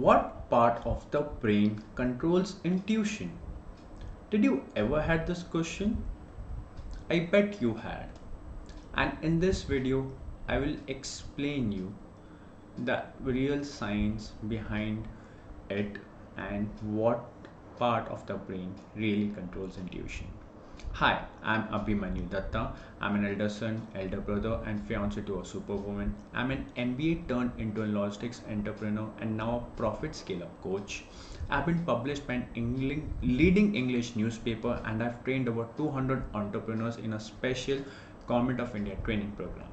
What part of the brain controls intuition? Did you ever had this question? I bet you had. And in this video, I will explain you the real science behind it and what part of the brain really controls intuition. Hi, I'm Abhimanyu Datta. I'm an elder son, elder brother, and fiance to a superwoman. I'm an MBA turned into a logistics entrepreneur and now a profit scale up coach. I've been published by an leading English newspaper and I've trained over 200 entrepreneurs in a special Government of India training program.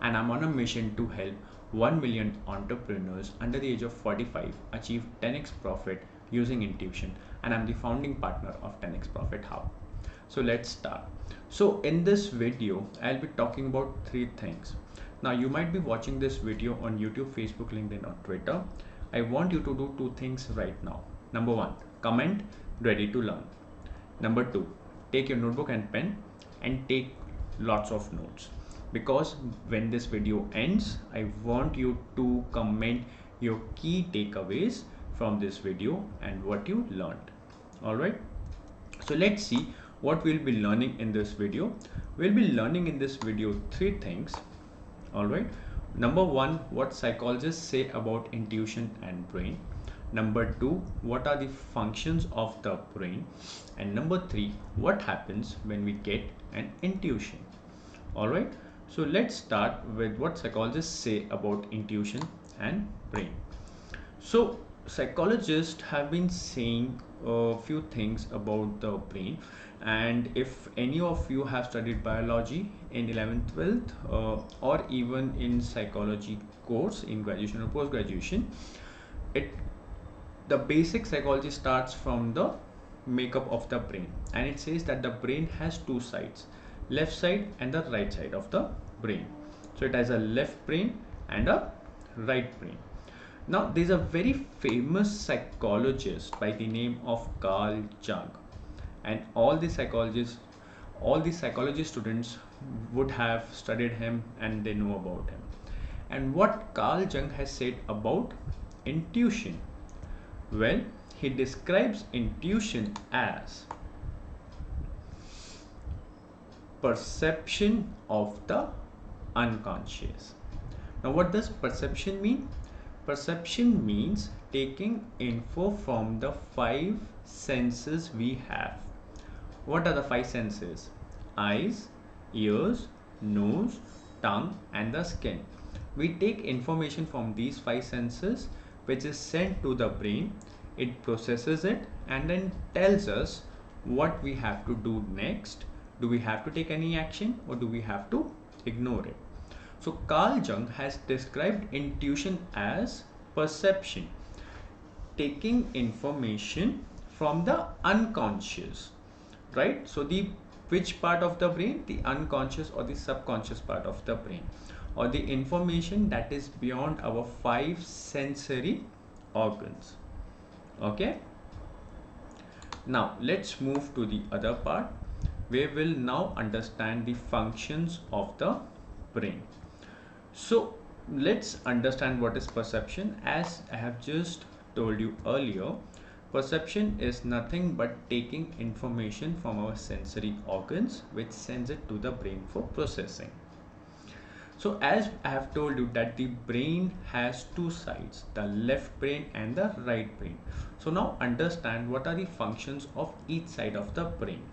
And I'm on a mission to help 1 million entrepreneurs under the age of 45 achieve 10x profit using intuition. And I'm the founding partner of 10x Profit Hub. So let's start. So in this video, I'll be talking about three things. Now you might be watching this video on YouTube, Facebook, LinkedIn, or Twitter. I want you to do two things right now. Number one, comment ready to learn. Number two, take your notebook and pen and take lots of notes, because when this video ends, I want you to comment your key takeaways from this video and what you learned. All right. So let's see what we'll be learning in this video. We'll be learning in this video three things. All right. Number one, what psychologists say about intuition and brain. Number two, what are the functions of the brain. And number three, what happens when we get an intuition. All right. So let's start with what psychologists say about intuition and brain. So psychologists have been saying a few things about the brain, and if any of you have studied biology in 11th 12th or even in psychology course in graduation or post graduation, the basic psychology starts from the makeup of the brain, and it says that the brain has two sides, left side and the right side of the brain. So it has a left brain and a right brain. Now there's a very famous psychologist by the name of Carl Jung, and all the psychology students would have studied him and they know about him. And what Carl Jung has said about intuition? Well, he describes intuition as perception of the unconscious. Now what does perception mean? Perception means taking info from the five senses we have. What are the five senses? Eyes, ears, nose, tongue, and the skin. We take information from these five senses, which is sent to the brain. It processes it and then tells us what we have to do next. Do we have to take any action or do we have to ignore it? So Carl Jung has described intuition as perception, taking information from the unconscious, right? So which part of the brain? The unconscious or the subconscious part of the brain, or the information that is beyond our five sensory organs. Okay. Now let's move to the other part. We will now understand the functions of the brain. So let's understand what is perception. As I have just told you earlier, perception is nothing but taking information from our sensory organs, which sends it to the brain for processing. So as I have told you that the brain has two sides, the left brain and the right brain. So now understand what are the functions of each side of the brain.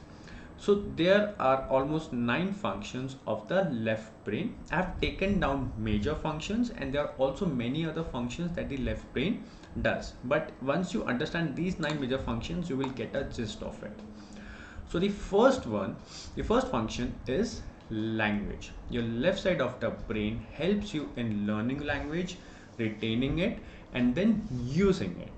So there are almost 9 functions of the left brain. I have taken down major functions, and there are also many other functions that the left brain does. But once you understand these 9 major functions, you will get a gist of it. So the first function is language. Your left side of the brain helps you in learning language, retaining it, and then using it.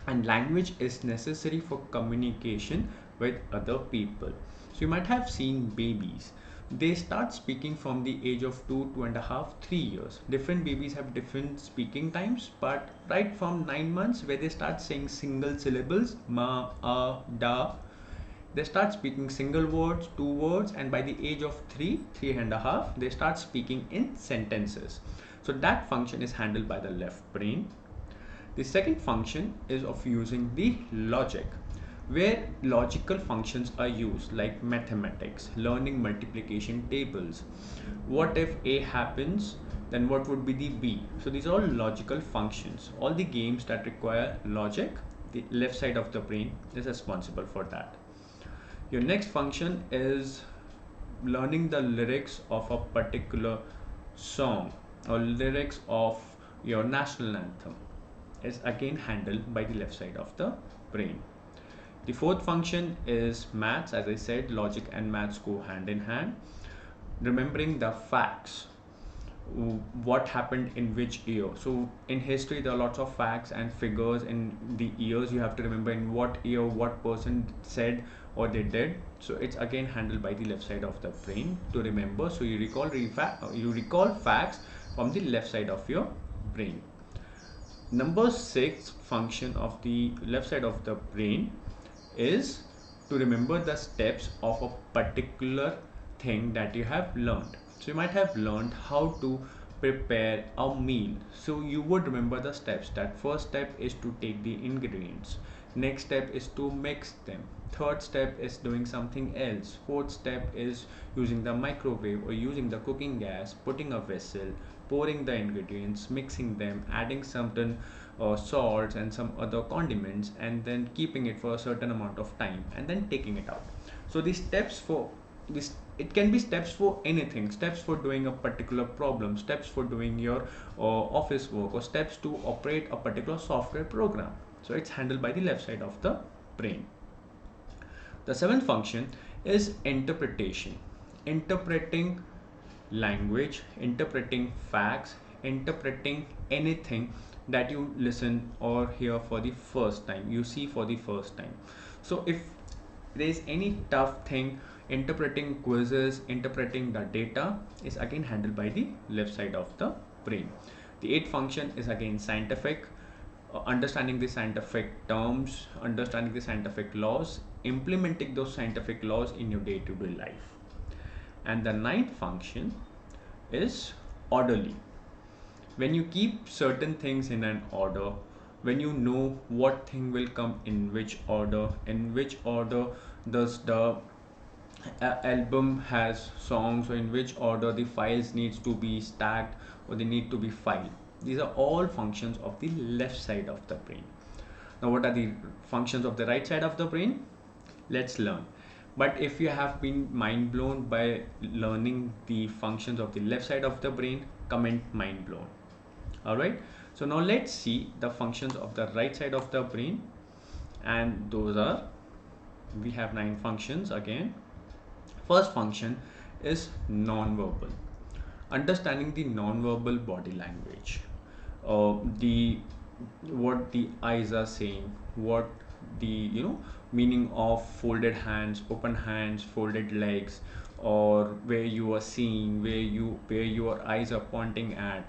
And language is necessary for communication with other people. So you might have seen babies. They start speaking from the age of 2, 2.5, 3 years. Different babies have different speaking times, but right from 9 months, where they start saying single syllables, ma, da, they start speaking single words, 2 words, and by the age of 3, 3.5, they start speaking in sentences. So that function is handled by the left brain. The second function is of using the logic, where logical functions are used, like mathematics, learning multiplication tables. What if A happens, then what would be the B? So these are all logical functions. All the games that require logic, the left side of the brain is responsible for that. Your next function is learning the lyrics of a particular song or lyrics of your national anthem is again handled by the left side of the brain. The fourth function is maths. As I said, logic and maths go hand in hand. Remembering the facts, what happened in which year. So in history there are lots of facts and figures in the years. You have to remember in what year what person said or they did. So it's again handled by the left side of the brain to remember. So you recall facts from the left side of your brain. Number 6 function of the left side of the brain is to remember the steps of a particular thing that you have learned. So you might have learned how to prepare a meal. So you would remember the steps. That first step is to take the ingredients. Next step is to mix them. Third step is doing something else. Fourth step is using the microwave or using the cooking gas, putting a vessel, pouring the ingredients, mixing them, adding certain salts and some other condiments, and then keeping it for a certain amount of time and then taking it out. So the steps for this, it can be steps for anything, steps for doing a particular problem, steps for doing your office work, or steps to operate a particular software program. So it's handled by the left side of the brain. The seventh function is interpretation. Interpreting language, interpreting facts, interpreting anything that you listen or hear for the first time, you see for the first time. So if there is any tough thing, interpreting quizzes, interpreting the data is again handled by the left side of the brain. The eighth function is again scientific, understanding the scientific terms, understanding the scientific laws, implementing those scientific laws in your day-to-day life. And the ninth function is orderly. When you keep certain things in an order, when you know what thing will come in which order does the album has songs, or in which order the files needs to be stacked or they need to be filed. These are all functions of the left side of the brain. Now what are the functions of the right side of the brain? Let's learn. But if you have been mind blown by learning the functions of the left side of the brain, comment mind blown. Alright, so now let's see the functions of the right side of the brain, and those are, we have 9 functions again. First function is non-verbal. Understanding the non-verbal body language, the what the eyes are saying, what the meaning of folded hands, open hands, folded legs, or where you are seeing, where your eyes are pointing at,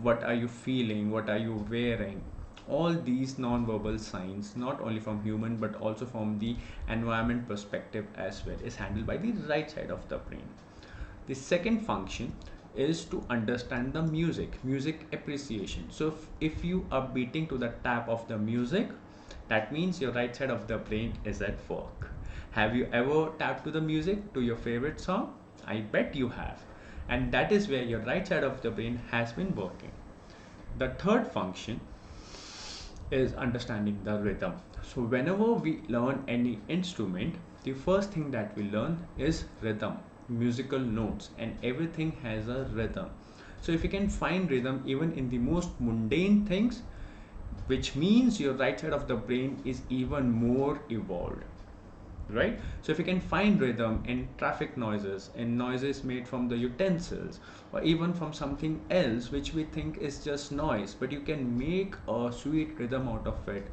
what are you feeling, what are you wearing. All these non-verbal signs, not only from human but also from the environment perspective as well, is handled by the right side of the brain. The second function is to understand the music appreciation. So if you are beating to the tap of the music, that means your right side of the brain is at work. Have you ever tapped to the music, to your favorite song? I bet you have. And that is where your right side of the brain has been working. The third function is understanding the rhythm. So whenever we learn any instrument, the first thing that we learn is rhythm, musical notes, and everything has a rhythm. So if you can find rhythm even in the most mundane things, which means your right side of the brain is even more evolved, right? So if you can find rhythm in traffic noises, in noises made from the utensils, or even from something else which we think is just noise, but you can make a sweet rhythm out of it,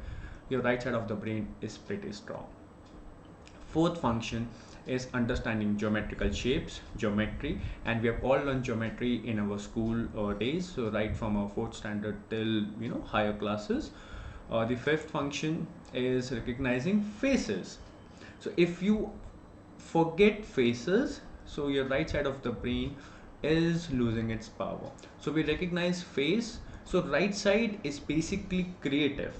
your right side of the brain is pretty strong. Fourth function is understanding geometrical shapes, geometry, and we have all learned geometry in our school days, so right from our 4th standard till higher classes. The fifth function is recognizing faces. So if you forget faces, so your right side of the brain is losing its power. So we recognize face So right side is basically creative.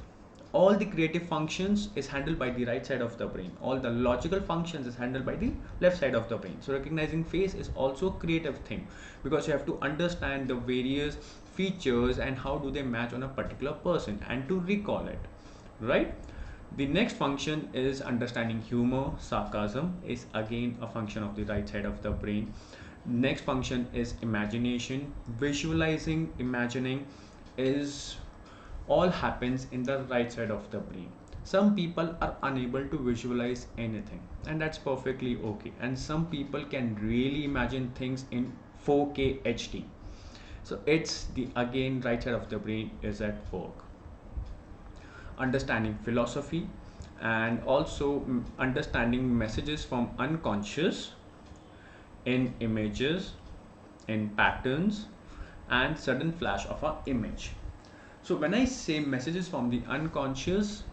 All the creative functions is handled by the right side of the brain. All the logical functions is handled by the left side of the brain. So recognizing face is also a creative thing, because you have to understand the various features and how do they match on a particular person and to recall it, right? The next function is understanding humor. Sarcasm is again a function of the right side of the brain. Next function is imagination. Visualizing, imagining is all happens in the right side of the brain. Some people are unable to visualize anything, and that's perfectly okay. And some people can really imagine things in 4K HD. So it's the again right side of the brain is at work. Understanding philosophy, and also understanding messages from unconscious in images, in patterns, and sudden flash of an image. So when I say messages from the unconscious,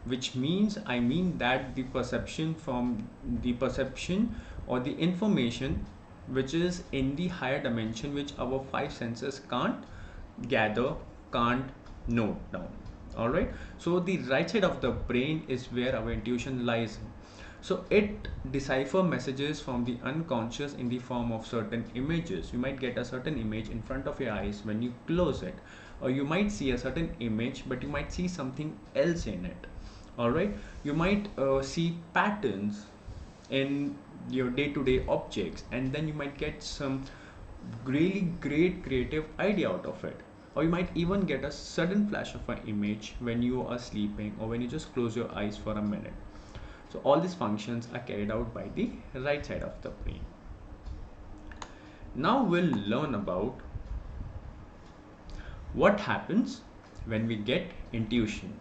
which means I mean that the perception from the perception or the information which is in the higher dimension, which our five senses can't gather, can't note down. All right, so the right side of the brain is where our intuition lies. So it decipher messages from the unconscious in the form of certain images. You might get a certain image in front of your eyes when you close it, or you might see a certain image but you might see something else in it. All right, you might see patterns in your day-to-day objects, and then you might get some really great creative idea out of it. Or you might even get a sudden flash of an image when you are sleeping or when you just close your eyes for a minute. So all these functions are carried out by the right side of the brain. Now we'll learn about what happens when we get intuition.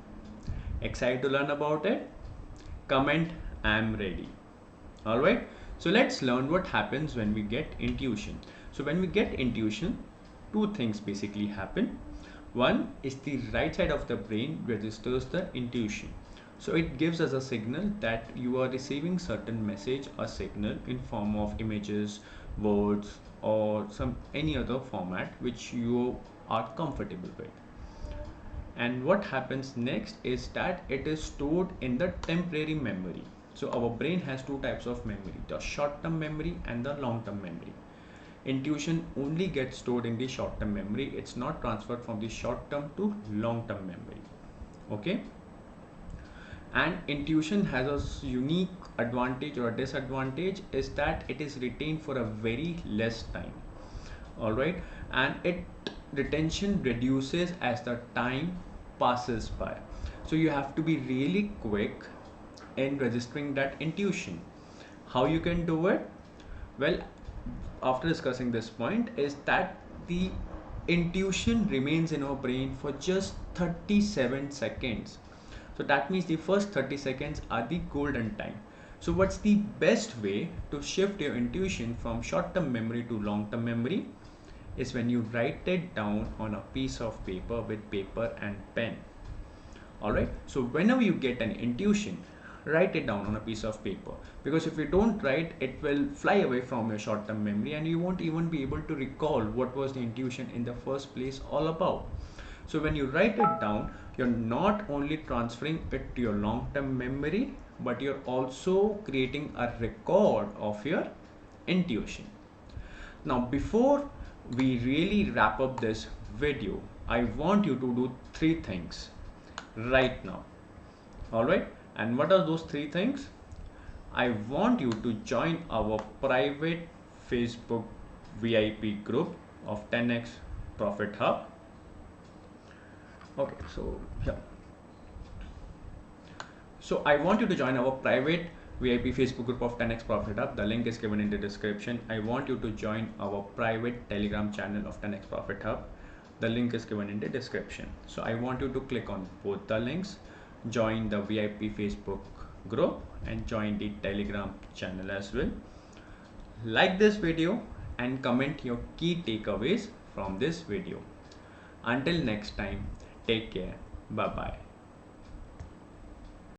Excited to learn about it? Comment I'm ready. Alright, so let's learn what happens when we get intuition. So when we get intuition, two things basically happen. One is the right side of the brain registers the intuition. So it gives us a signal that you are receiving certain message or signal in form of images, words, or some any other format which you are comfortable with. And what happens next is that it is stored in the temporary memory. So our brain has two types of memory, the short-term memory and the long-term memory. Intuition only gets stored in the short-term memory. It's not transferred from the short-term to long-term memory. Okay? And intuition has a unique advantage or disadvantage is that it is retained for a very less time. All right, and it retention reduces as the time passes by. So you have to be really quick in registering that intuition. How you can do it? Well, after discussing this point is that the intuition remains in our brain for just 37 seconds. So that means the first 30 seconds are the golden time. So what's the best way to shift your intuition from short-term memory to long-term memory is when you write it down on a piece of paper with paper and pen. Alright, so whenever you get an intuition, write it down on a piece of paper, because if you don't write, it will fly away from your short-term memory and you won't even be able to recall what was the intuition in the first place all about. So when you write it down, you're not only transferring it to your long-term memory, but you're also creating a record of your intuition. Now, before we really wrap up this video, I want you to do three things right now. All right, and what are those three things? I want you to join our private Facebook VIP group of 10x Profit Hub. Okay, so yeah, so I want you to join our private VIP Facebook group of 10x Profit Hub. The link is given in the description. I want you to join our private Telegram channel of 10x Profit Hub. The link is given in the description. So I want you to click on both the links, join the VIP Facebook group and join the Telegram channel as well. Like this video and comment your key takeaways from this video. Until next time, take care. Bye bye.